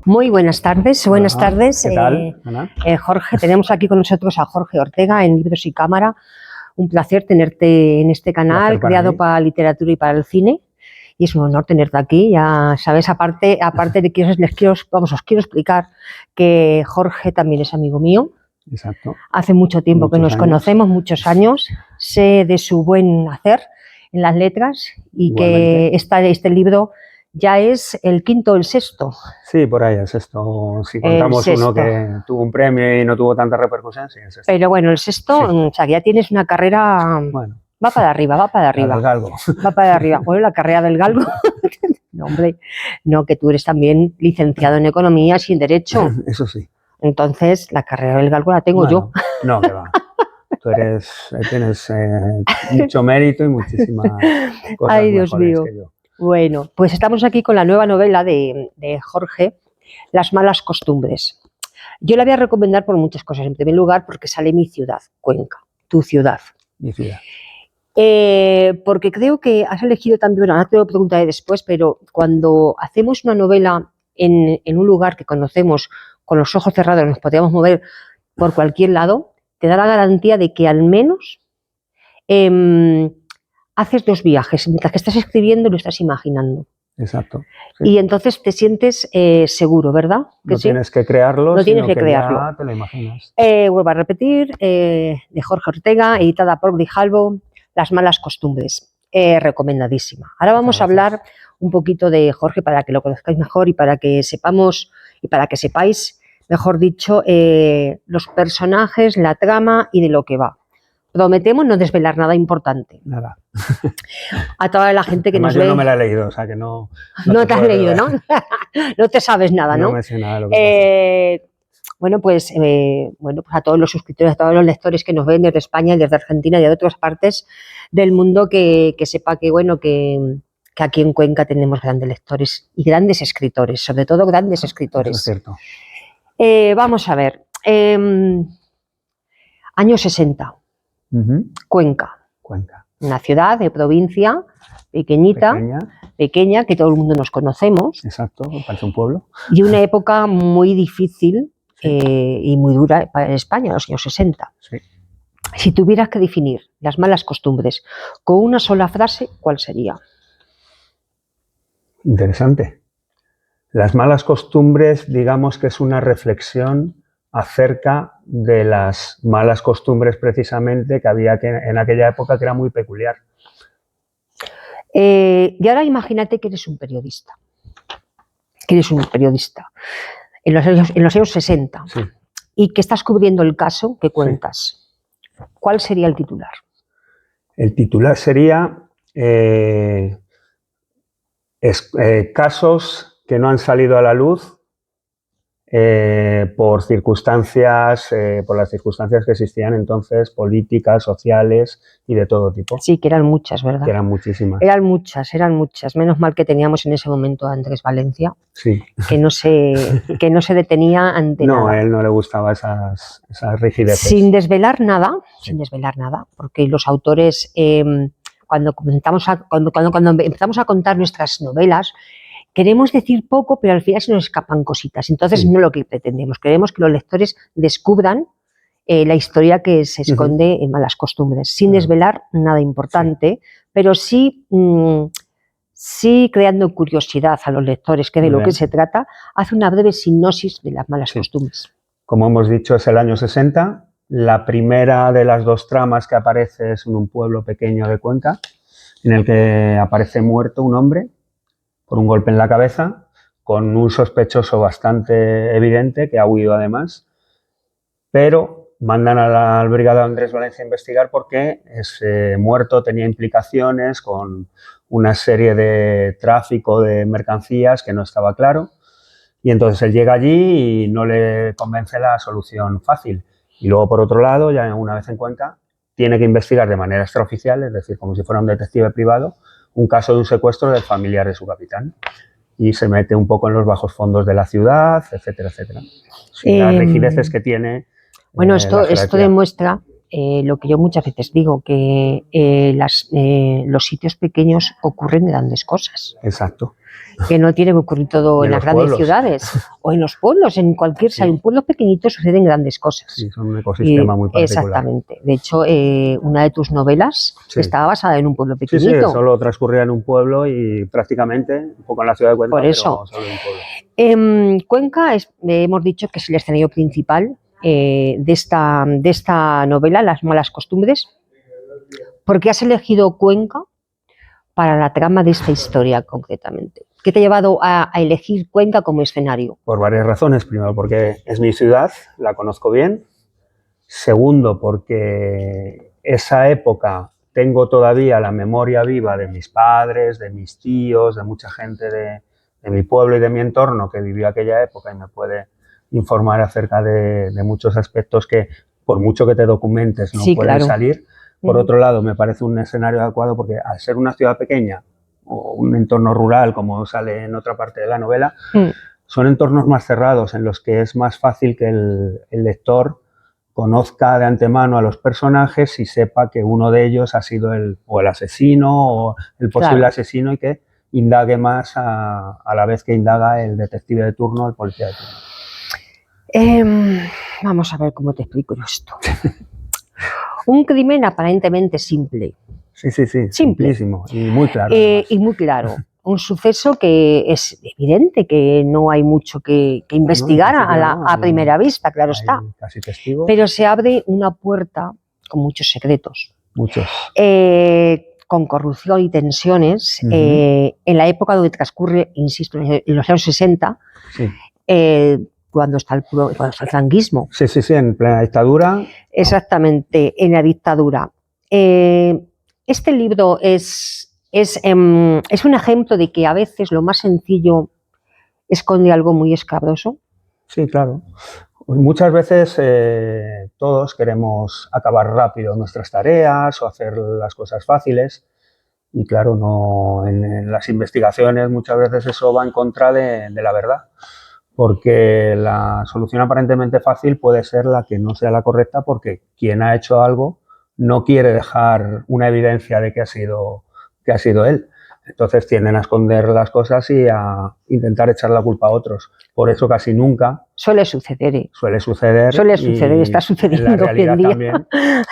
Muy buenas tardes, buenas tardes. ¿Qué tal, Ana? Jorge, tenemos aquí con nosotros a Jorge Ortega en Libros y Cámara. Un placer tenerte en este canal creado para literatura y para el cine. Y es un honor tenerte aquí, ya sabes, aparte de que os quiero explicar que Jorge también es amigo mío. Exacto. Hace mucho tiempo que nos conocemos, muchos años. Sé de su buen hacer en las letras y igualmente, que este libro ya es el quinto o el sexto. Sí, por ahí el sexto. Si contamos uno que tuvo un premio y no tuvo tanta repercusión, sí, el sexto. Pero bueno, el sexto, sí. O sea, ya tienes una carrera... Bueno. Va para arriba, va para arriba. La del galgo. Va para arriba. Bueno, la carrera del galgo. No, hombre, no, que tú eres también licenciado en Economía y en Derecho. Eso sí. Entonces, la carrera del galgo la tengo yo. No, que va. Tú tienes mucho mérito y muchísimas cosas mejores que yo. Bueno, pues estamos aquí con la nueva novela de Jorge, Las malas costumbres. Yo la voy a recomendar por muchas cosas. En primer lugar, porque sale mi ciudad, Cuenca, tu ciudad. Mi ciudad. Porque creo que has elegido también, ahora te lo preguntaré después, pero cuando hacemos una novela en un lugar que conocemos, con los ojos cerrados nos podríamos mover por cualquier lado, te da la garantía de que al menos haces dos viajes, mientras que estás escribiendo lo estás imaginando. Exacto. Sí. Y entonces te sientes seguro, ¿verdad? No tienes que crearlo, no tienes sino que crearlo. Ya te lo imaginas. Vuelvo a repetir, de Jorge Ortega, editada por Grijalbo, Las malas costumbres. Recomendadísima. Ahora vamos a hablar un poquito de Jorge para que lo conozcáis mejor y para que sepamos y para que sepáis, mejor dicho, los personajes, la trama y de lo que va. Prometemos no desvelar nada importante. Nada. A toda la gente que además nos ve. Yo no me la he leído, o sea que no. No te has leído, ¿no? No te sabes nada, ¿no? No me sé nada de lo que pasa. Bueno, pues a todos los suscriptores, a todos los lectores que nos ven desde España, desde Argentina y de otras partes del mundo, que sepa que aquí en Cuenca tenemos grandes lectores y grandes escritores, sobre todo grandes escritores. Eso es cierto. Vamos a ver. Años 60. Cuenca. Una ciudad de provincia pequeña, que todo el mundo nos conocemos. Exacto, parece un pueblo. Y una época muy difícil y muy dura para España, los años 60. Sí. Si tuvieras que definir las malas costumbres con una sola frase, ¿cuál sería? Interesante. Las malas costumbres, digamos que es una reflexión acerca de las malas costumbres precisamente que había en aquella época, que era muy peculiar. Y ahora imagínate que eres un periodista. En los años 60. Sí. Y que estás cubriendo el caso que cuentas. Sí. ¿Cuál sería el titular? El titular sería casos que no han salido a la luz por las circunstancias que existían entonces, políticas, sociales y de todo tipo. Sí, que eran muchas, ¿verdad? Que eran muchísimas. Eran muchas. Menos mal que teníamos en ese momento a Andrés Valencia, sí. que no se detenía ante nada. No, a él no le gugustaban esas rigideces. Sin desvelar nada, porque los autores, cuando empezamos a contar nuestras novelas, queremos decir poco, pero al final se nos escapan cositas. Entonces, no es lo que pretendemos. Queremos que los lectores descubran la historia que se esconde en malas costumbres, sin desvelar nada importante, pero sí creando curiosidad a los lectores, que de lo que se trata, hace una breve sinopsis de las malas costumbres. Como hemos dicho, es el año 60. La primera de las dos tramas que aparece es en un pueblo pequeño de Cuenca, en el que aparece muerto un hombre por un golpe en la cabeza, con un sospechoso bastante evidente, que ha huido además, pero mandan a la brigada Andrés Valencia a investigar porque ese muerto tenía implicaciones con una serie de tráfico de mercancías que no estaba claro, y entonces él llega allí y no le convence la solución fácil. Y luego, por otro lado, ya una vez en Cuenca, tiene que investigar de manera extraoficial, es decir, como si fuera un detective privado, un caso de un secuestro del familiar de su capitán. Y se mete un poco en los bajos fondos de la ciudad, etcétera, etcétera. Sin las rigideces que tiene. Bueno, esto demuestra lo que yo muchas veces digo, que los sitios pequeños ocurren grandes cosas. Exacto. Que no tiene que ocurrir todo Y en en las los grandes pueblos. ciudades o en los pueblos, en cualquier Sí. en pueblos pequeñitos suceden grandes cosas. Sí, son un ecosistema muy particular. Exactamente. De hecho, una de tus novelas Sí. estaba basada en un pueblo Sí, sí, pequeñito. solo transcurría en un pueblo y prácticamente un poco en la ciudad de Cuenca, Por eso. pero solo en un pueblo. Cuenca hemos dicho que es el escenario principal de esta novela, Las malas costumbres. ¿Por qué has elegido Cuenca para la trama de esta historia concretamente? ¿Qué te ha llevado a elegir Cuenca como escenario? Por varias razones. Primero, porque es mi ciudad, la conozco bien. Segundo, porque esa época tengo todavía la memoria viva de mis padres, de mis tíos, de mucha gente de mi pueblo y de mi entorno que vivió aquella época y me puede informar acerca de muchos aspectos que, por mucho que te documentes, no Sí, pueden claro. salir. Por otro lado, me parece un escenario adecuado porque al ser una ciudad pequeña o un entorno rural, como sale en otra parte de la novela, son entornos más cerrados en los que es más fácil que el lector conozca de antemano a los personajes y sepa que uno de ellos ha sido el asesino o el posible asesino y que indague más a la vez que indaga el detective de turno o el policía de turno. Vamos a ver cómo te explico esto. Un crimen aparentemente simple. Sí, simplísimo y muy claro. Y muy claro. Un suceso que es evidente que no hay mucho que investigar a primera vista, claro está. Casi testigos. Pero se abre una puerta con muchos secretos. Muchos. Con corrupción y tensiones. En la época donde transcurre, insisto, en los años 60, sí. Cuando está el franquismo. Sí, en plena dictadura. Exactamente, en la dictadura. Este libro es un ejemplo de que a veces lo más sencillo esconde algo muy escabroso. Sí, claro. Muchas veces todos queremos acabar rápido nuestras tareas o hacer las cosas fáciles y claro, no, en las investigaciones muchas veces eso va en contra de la verdad, porque la solución aparentemente fácil puede ser la que no sea la correcta porque quien ha hecho algo no quiere dejar una evidencia de que ha sido él. Entonces tienden a esconder las cosas y a intentar echar la culpa a otros. Por eso casi nunca... Suele suceder. Suele suceder, está sucediendo en la realidad hoy en día. También,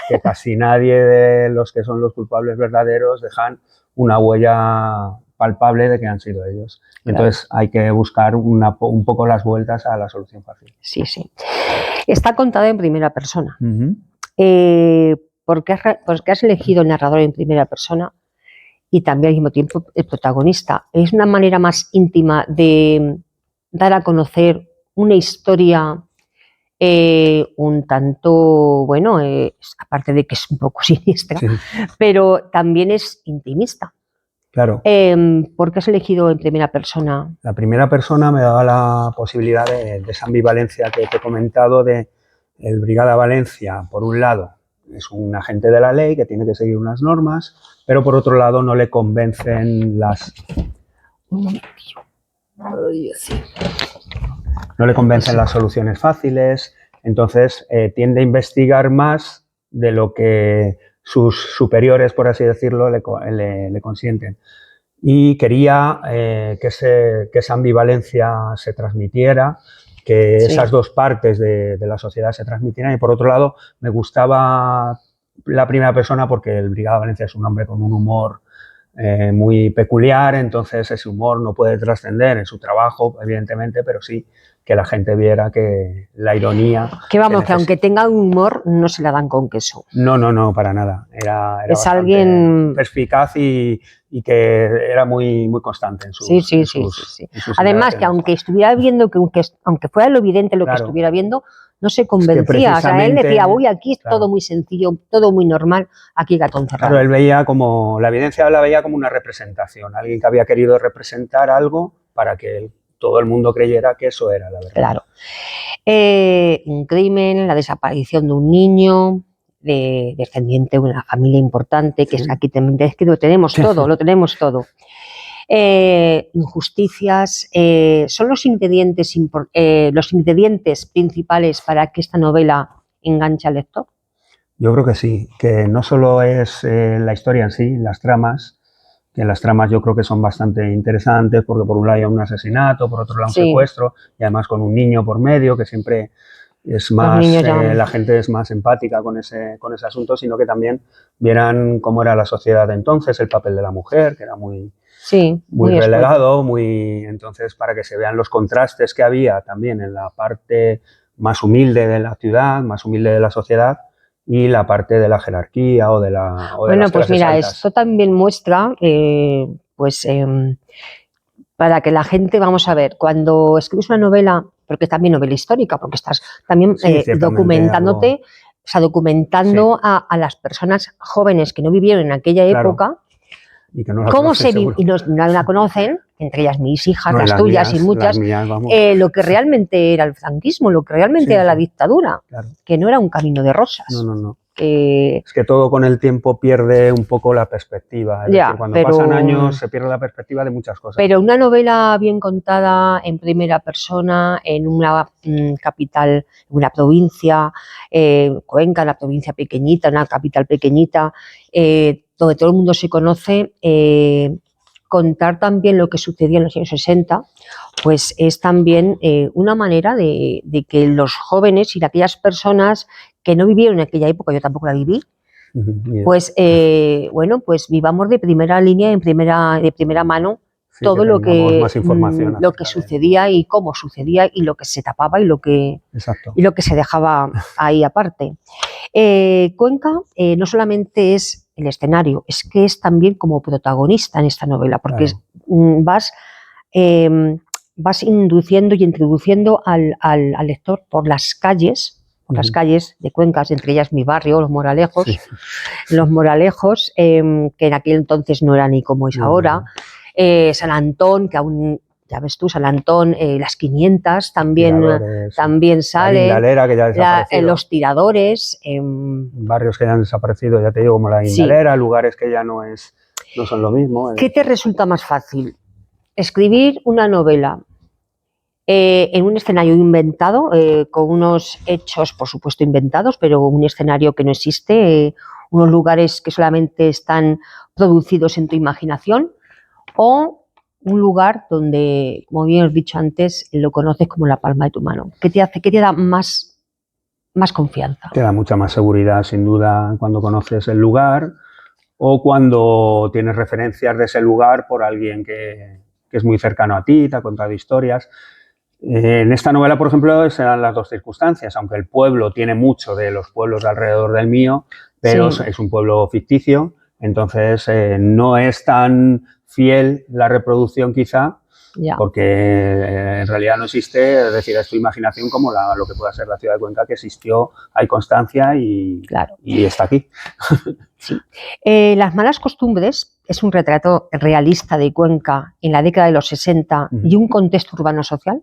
que casi nadie de los que son los culpables verdaderos dejan una huella palpable de que han sido ellos. Entonces hay que buscar un poco las vueltas a la solución fácil. Sí. Está contada en primera persona. ¿Por qué has elegido el narrador en primera persona? Y también al mismo tiempo el protagonista. Es una manera más íntima de dar a conocer una historia un tanto, bueno, aparte de que es un poco siniestra, pero también es intimista. Claro. ¿Por qué has elegido en primera persona? La primera persona me daba la posibilidad de esa ambivalencia que te he comentado de el Brigada Valencia, por un lado, es un agente de la ley que tiene que seguir unas normas, pero por otro lado no le convencen las soluciones fáciles, entonces tiende a investigar más de lo que sus superiores, por así decirlo, le consienten. Y quería que esa ambivalencia se transmitiera, que esas dos partes de la sociedad se transmitieran. Y por otro lado, me gustaba la primera persona porque el Brigada Valencia es un hombre con un humor muy peculiar, entonces ese humor no puede trascender en su trabajo, evidentemente, pero sí que la gente viera que la ironía... Que aunque tenga un humor, no se la dan con queso. No, para nada. Era es alguien perspicaz y que era muy constante en sus... Sí. Además, que aunque estuviera viendo, aunque fuera lo evidente lo que estuviera viendo, no se convencía. O sea, él decía, uy, aquí es todo muy sencillo, todo muy normal, aquí gato encerrado. Claro, él veía como, la evidencia la veía como una representación, alguien que había querido representar algo para que todo el mundo creyera que eso era la verdad. Claro. Un crimen, la desaparición de un niño, descendiente de una familia importante, que es aquí también, es que lo tenemos todo. Injusticias, son los ingredientes principales para que esta novela enganche al lector. Yo creo que sí, que no solo es la historia en sí, las tramas, que las tramas yo creo que son bastante interesantes porque por un lado hay un asesinato, por otro lado un Sí. secuestro y además con un niño por medio que siempre es Los más, niños ya... la gente es más empática con ese asunto, sino que también vieran cómo era la sociedad de entonces, el papel de la mujer, que era muy, Sí, muy muy relegado, entonces para que se vean los contrastes que había también en la parte más humilde de la ciudad, más humilde de la sociedad y la parte de la jerarquía o de Bueno, las pues clases mira, altas. esto también muestra, pues, para que la gente, vamos a ver, cuando escribes una novela, porque también novela histórica, porque estás también Sí, ciertamente documentándote, algo... o sea, documentando Sí, a las personas jóvenes que no vivieron en aquella claro, época, y que no la cómo conocen se vive, seguro. y no la conocen, entre ellas mis hijas, No, y las tuyas y las muchas, mías, vamos. lo que realmente era el franquismo, lo que realmente Sí, era la sí, dictadura, claro. que no era un camino de rosas. No, no, no. Que Es que todo con el tiempo pierde un poco la perspectiva. Es ya, decir, cuando pero, pasan años se pierde la perspectiva de muchas cosas. pero una novela bien contada en primera persona, en una capital, una provincia, Cuenca, una provincia pequeñita, una capital pequeñita, donde todo el mundo se conoce, contar también lo que sucedía en los años 60, pues es también una manera de que los jóvenes y aquellas personas que no vivieron en aquella época, yo tampoco la viví, pues bueno, pues vivamos de primera línea, de primera mano, sí, todo lo que sucedía y cómo sucedía y lo que se tapaba y lo que se dejaba ahí aparte. Cuenca no solamente es el escenario, es que es también como protagonista en esta novela, porque claro, vas induciendo y introduciendo al lector por las calles de Cuenca, entre ellas mi barrio, Los Moralejos, sí. Los Moralejos, que en aquel entonces no era ni como es ahora, San Antón, que aún, ya ves tú, San Antón, las 500 también sale, la Guindalera, que ya ha desaparecido. Los Tiradores. Barrios que ya han desaparecido, ya te digo, como la Guindalera, sí. Lugares que ya no son lo mismo. ¿Qué te resulta más fácil? Escribir una novela en un escenario inventado, con unos hechos, por supuesto, inventados, pero un escenario que no existe, unos lugares que solamente están producidos en tu imaginación, o un lugar donde, como bien has dicho antes, lo conoces como la palma de tu mano. ¿Qué te da más confianza? Te da mucha más seguridad, sin duda, cuando conoces el lugar o cuando tienes referencias de ese lugar por alguien que es muy cercano a ti, te ha contado historias. En esta novela, por ejemplo, se dan las dos circunstancias, aunque el pueblo tiene mucho de los pueblos de alrededor del mío, pero sí. Es un pueblo ficticio, entonces no es tan fiel la reproducción quizá, ya. Porque en realidad no existe, es decir, es tu imaginación como lo que pueda ser la ciudad de Cuenca, que existió, hay constancia y, claro. Y está aquí. Sí. Las malas costumbres es un retrato realista de Cuenca en la década de los 60 y un contexto urbano social.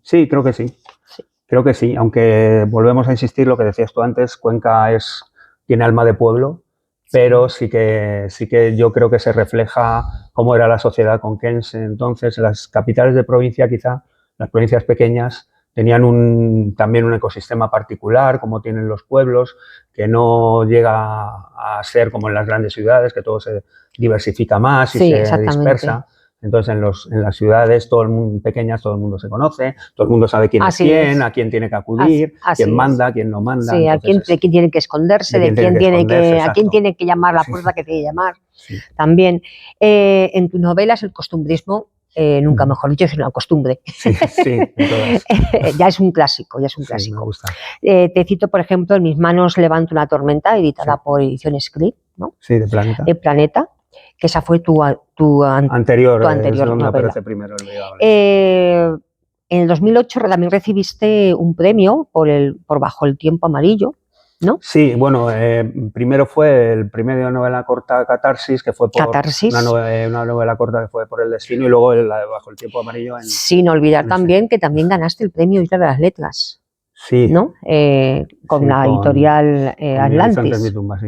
Sí, creo que sí. Creo que sí, aunque volvemos a insistir lo que decías tú antes, Cuenca tiene alma de pueblo, pero sí que yo creo que se refleja cómo era la sociedad conquense. Entonces, las capitales de provincia, quizá, las provincias pequeñas, tenían también un ecosistema particular, como tienen los pueblos, que no llega a ser como en las grandes ciudades, que todo se diversifica más y se dispersa. Entonces, en las ciudades pequeñas todo el mundo se conoce, todo el mundo sabe quién es quién, a quién tiene que acudir, quién manda, quién no manda. Sí, entonces, de quién tiene que esconderse, a quién tiene que llamar, la puerta que tiene que llamar. Sí. También, en tus novelas el costumbrismo, nunca mejor dicho, es una costumbre. Sí, ya es un clásico, Me gusta. Te cito, por ejemplo, En mis manos levanto una tormenta, editada por Ediciones Click, ¿no? Sí, de Planeta. De Planeta, que esa fue tu anterior es donde novela. Aparece primero el Vegable. En el 2008 también recibiste un premio por Bajo el tiempo amarillo, ¿no? Sí, bueno, primero fue el premio de novela corta Catarsis, que fue por una novela corta que fue por El destino, y luego la de Bajo el tiempo amarillo. Sin olvidar también que también ganaste el premio Isla de las Letras. Sí. ¿No? Con la editorial Atlantis. Mi tumba, sí.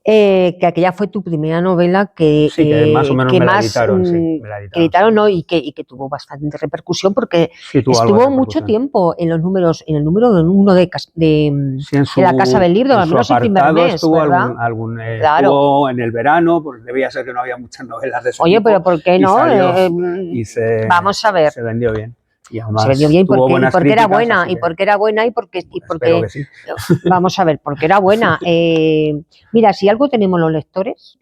que aquella fue tu primera novela que, Sí, que más o menos que me la más, editaron, sí, me la que editaron. editaron, ¿no? y que tuvo bastante repercusión porque Sí, tuvo algo de estuvo mucho repercusión. tiempo en los números, en el número 1 de Sí, de la Casa del Libro, en al su menos el primer apartado mes, estuvo ¿verdad? Claro. estuvo en el verano, pues debía ser que no había muchas novelas de ese Oye, tipo, pero ¿por qué y no? salió y Vamos a ver. se vendió bien. Y Se vendió además bien tuvo y buenas porque era críticas, buena, así y que porque era buena, y porque espero que sí. vamos a ver, porque era buena. Mira, si algo tenemos los lectores,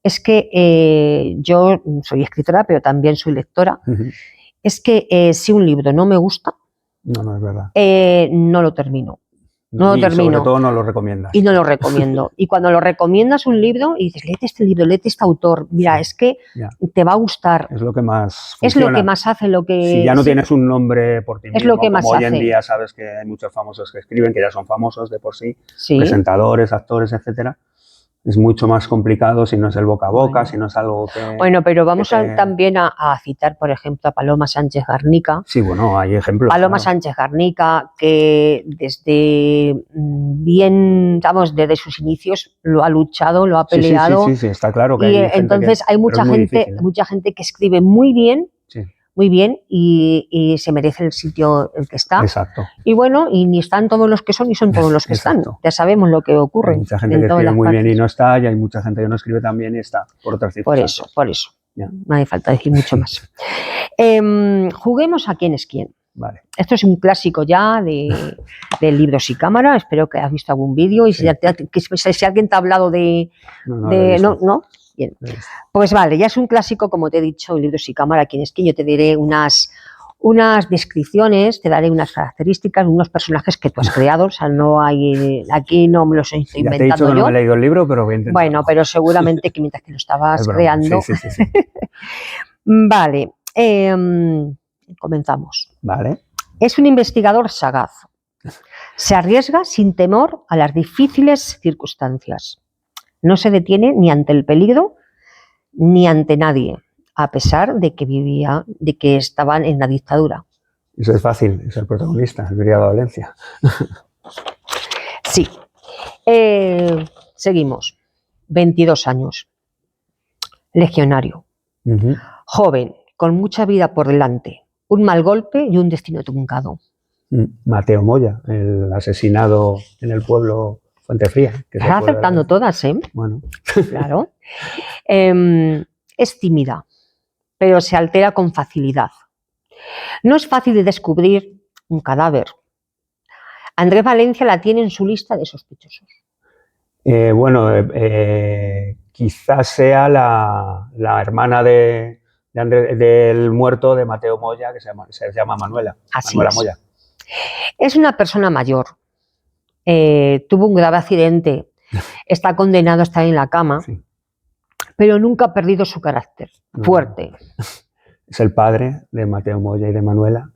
es que yo soy escritora, pero también soy lectora, es que si un libro no me gusta, No es verdad. no lo termino. No lo Y termino. sobre todo no lo recomiendas. Y no lo recomiendo. Y cuando lo recomiendas un libro y dices, léete este libro, léete este autor, mira, es que te va a gustar. Es lo que más funciona. Es lo que más hace. Si ya no tienes un nombre por ti mismo, es lo que como más hoy en hace. día sabes que hay muchos famosos que escriben, que ya son famosos de por sí, Sí. presentadores, actores, etcétera. Es mucho más complicado si no es el boca a boca, si no es algo que... Bueno, pero vamos también a citar, por ejemplo, a Paloma Sánchez Garnica. Sí, bueno, hay ejemplos. Paloma Sánchez Garnica, que desde desde sus inicios lo ha luchado, lo ha peleado. Sí, está claro que y hay gente entonces hay mucha gente que escribe muy bien. Sí. Muy bien, y se merece el sitio en el que está. Exacto. Y bueno, y ni están todos los que son, ni son todos los que están. Ya sabemos lo que ocurre. Hay mucha gente que escribe muy bien y no está, y hay mucha gente que no escribe tan bien y está, por otras circunstancias. Por eso. Ya. No hace falta decir mucho más. Juguemos a quién es quién. Vale. Esto es un clásico ya de Libros y Cámara. Espero que has visto algún vídeo y si alguien te ha hablado de... No. Bien. Pues vale, ya es un clásico, como te he dicho, Libros y Cámara, quién es quién. Yo te diré unas descripciones, te daré unas características, unos personajes que tú has creado. O sea, no hay, aquí no me los estoy inventando te he dicho que yo. No me he leído el libro, pero voy a intentarlo. Bueno, pero seguramente que mientras que lo estabas creando... Sí. Vale, comenzamos. Vale. Es un investigador sagaz. Se arriesga sin temor a las difíciles circunstancias. No se detiene ni ante el peligro ni ante nadie, a pesar de que estaban en la dictadura. Eso es fácil, es el protagonista, el Brigado Valencia. Sí. Seguimos. 22 años. Legionario. Joven, con mucha vida por delante. Un mal golpe y un destino truncado. Mateo Moya, el asesinado en el pueblo Fuentefría. Estás acertando todas, ¿eh? Bueno. Claro. Es tímida, pero se altera con facilidad. No es fácil de descubrir un cadáver. Andrés Valencia la tiene en su lista de sospechosos. Quizás sea la hermana del muerto de Mateo Moya, que se llama Manuela. Así Manuela es. Moya. Es una persona mayor. Tuvo un grave accidente. Está condenado a estar en la cama, sí, pero nunca ha perdido su carácter fuerte. Es el padre de Mateo Moya y de Manuela,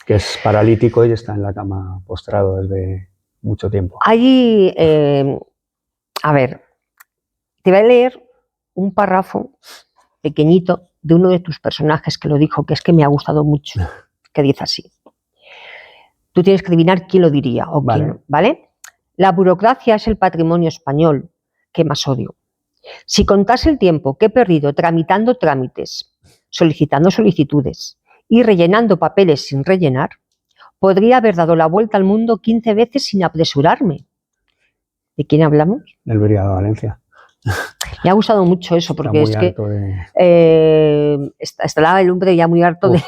que es paralítico y está en la cama postrado desde mucho tiempo. Allí, a ver, te voy a leer un párrafo pequeñito de uno de tus personajes que lo dijo, que es que me ha gustado mucho, que dice así. Tú tienes que adivinar quién lo diría o quién no, ¿vale? La burocracia es el patrimonio español que más odio. Si contase el tiempo que he perdido tramitando trámites, solicitando solicitudes y rellenando papeles sin rellenar, podría haber dado la vuelta al mundo 15 veces sin apresurarme. ¿De quién hablamos? Del Brigado Valencia. Me ha gustado mucho eso, porque es que está el hombre ya muy harto de...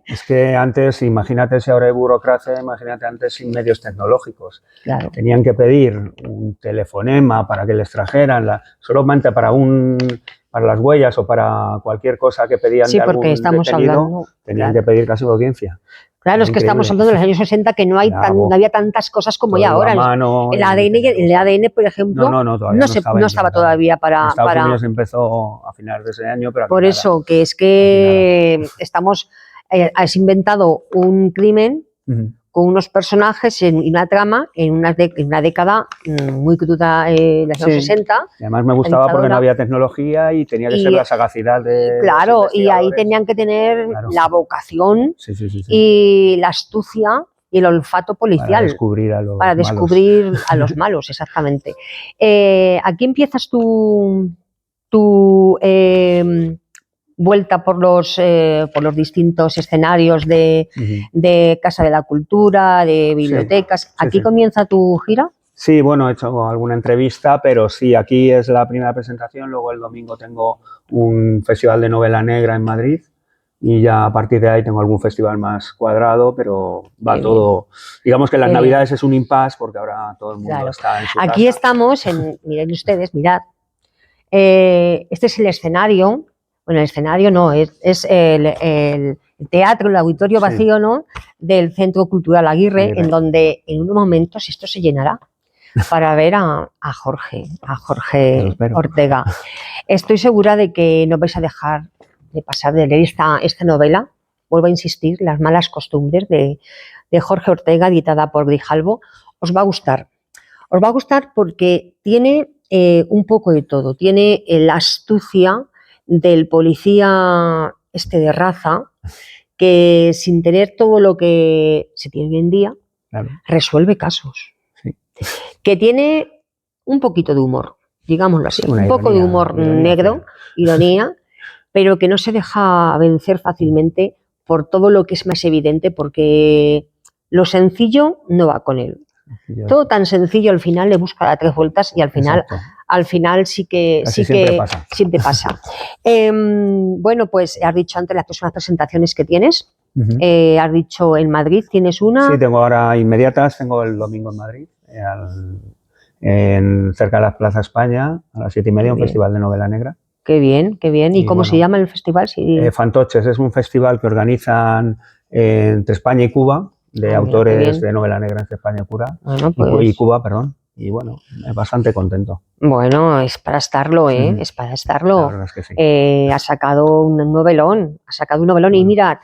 Es que antes, imagínate si ahora hay burocracia, imagínate antes sin medios tecnológicos. Claro. Tenían que pedir un telefonema para que les trajeran, solamente para las huellas o para cualquier cosa que pedían de algún detenido, tenían que pedir casi audiencia. Claro, es que estamos hablando de los años 60 que no había tantas cosas como ya ahora. El ADN, por ejemplo, no estaba todavía para... Estados Unidos empezó a finales de ese año, pero... Por eso, que es que has inventado un crimen con unos personajes y una trama en una década muy cruda, de los años 60. Y además me gustaba porque no había tecnología y tenía que ser la sagacidad de... Claro, y ahí tenían que tener la vocación y la astucia y el olfato policial. Para descubrir a los Para malos. descubrir a los malos, exactamente. Aquí empiezas tu vuelta por los distintos escenarios de Casa de la Cultura, de bibliotecas. Sí, ¿Aquí sí. comienza tu gira? Sí, bueno, he hecho alguna entrevista, pero sí, aquí es la primera presentación. Luego el domingo tengo un festival de novela negra en Madrid y ya a partir de ahí tengo algún festival más cuadrado, pero va Qué todo. Digamos que las Qué Navidades es un impasse porque ahora todo el mundo Claro. está en su Aquí casa. estamos, miren ustedes, mirad. Este es el escenario. Bueno, el escenario no, es el teatro, el auditorio vacío, ¿no? Del Centro Cultural Aguirre, en donde en unos momentos esto se llenará para ver a Jorge Ortega. Estoy segura de que no vais a dejar de pasar de leer esta novela. Vuelvo a insistir, Las malas costumbres de Jorge Ortega, editada por Grijalbo. Os va a gustar. Os va a gustar porque tiene un poco de todo. Tiene la astucia del policía de raza que, sin tener todo lo que se tiene hoy en día, Claro. resuelve casos. Sí. Que tiene un poquito de humor, digámoslo así, un poco de humor negro, ironía, pero que no se deja vencer fácilmente por todo lo que es más evidente, porque lo sencillo no va con él. Todo tan sencillo al final le busca a 3 vueltas y al final sí que siempre pasa. Bueno, pues has dicho antes las próximas presentaciones que tienes. Has dicho en Madrid, ¿tienes una? Sí, tengo ahora inmediatas, tengo el domingo en Madrid, cerca de la Plaza España, a las 7:30, un festival de novela negra. Qué bien, qué bien. ¿Y cómo se llama el festival? Fantoches, es un festival que organizan entre España y Cuba, de autores de novela negra entre España y Cuba, y Cuba, perdón. Y bueno, bastante contento. Bueno, es para estarlo, ¿eh? Es para estarlo. La verdad es que sí. Ha sacado un novelón, bueno. Y mirad,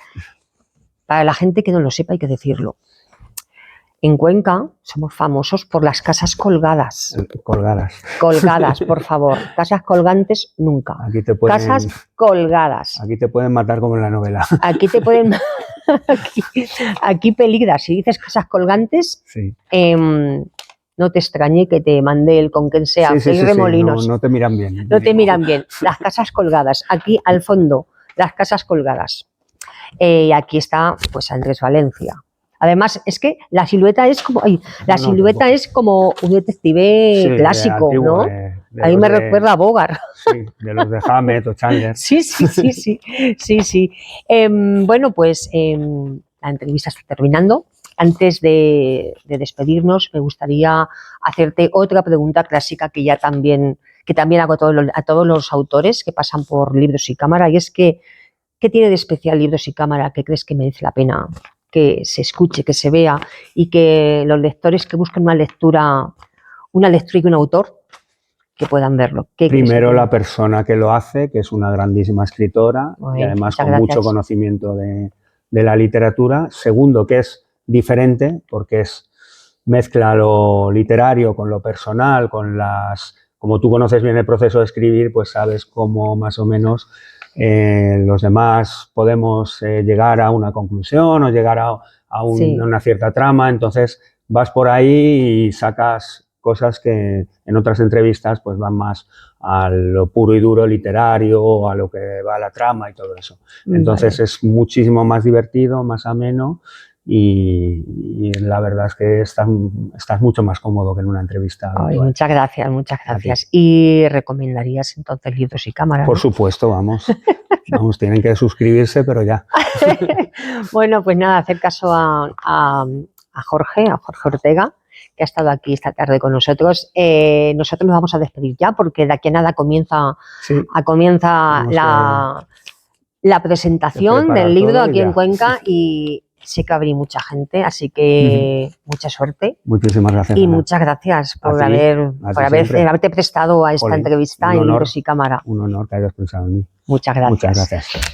para la gente que no lo sepa hay que decirlo. En Cuenca somos famosos por las casas colgadas. Colgadas, por favor. Casas colgantes, nunca. Casas colgadas. Aquí te pueden matar como en la novela. Aquí te pueden... aquí peligras. Si dices casas colgantes, sí. No te extrañe que te mande el conquense a Remolinos. No te miran bien. No te miran bien. Las casas colgadas. Aquí al fondo, las casas colgadas. Y aquí está, pues, Andrés Valencia. Además, es que la silueta es como un detective clásico, antiguo, ¿no? Ahí me recuerda a Bogart. Sí, de los de Hammett o Chandler. Sí. Bueno, pues la entrevista está terminando. Antes de despedirnos, me gustaría hacerte otra pregunta clásica que también hago a todos los autores que pasan por Libros y Cámara, y es que, ¿qué tiene de especial Libros y Cámara que crees que merece la pena que se escuche, que se vea, y que los lectores que busquen una lectura y un autor que puedan verlo? Primero, la persona que lo hace, que es una grandísima escritora y además con mucho conocimiento de la literatura. Segundo, que es diferente porque mezcla lo literario con lo personal, como tú conoces bien el proceso de escribir, pues sabes cómo más o menos los demás podemos llegar a una conclusión o llegar a una cierta trama. Entonces vas por ahí y sacas cosas que en otras entrevistas pues van más a lo puro y duro literario, a lo que va la trama y todo eso. Entonces es muchísimo más divertido, más ameno, y la verdad es que estás mucho más cómodo que en una entrevista. Ay, muchas gracias. ¿Y recomendarías entonces Libros y Cámara? Por supuesto, vamos, tienen que suscribirse, pero ya. Bueno, pues nada, hacer caso a Jorge Ortega, que ha estado aquí esta tarde con nosotros. Nosotros nos vamos a despedir ya, porque de aquí a nada comienza la presentación del libro aquí en Cuenca, y sé que va a venir mucha gente, así que mucha suerte. Muchísimas gracias. Y muchas gracias por haberte prestado a esta entrevista en Libros y Cámara. Un honor que hayas pensado en mí. Muchas gracias. Muchas gracias.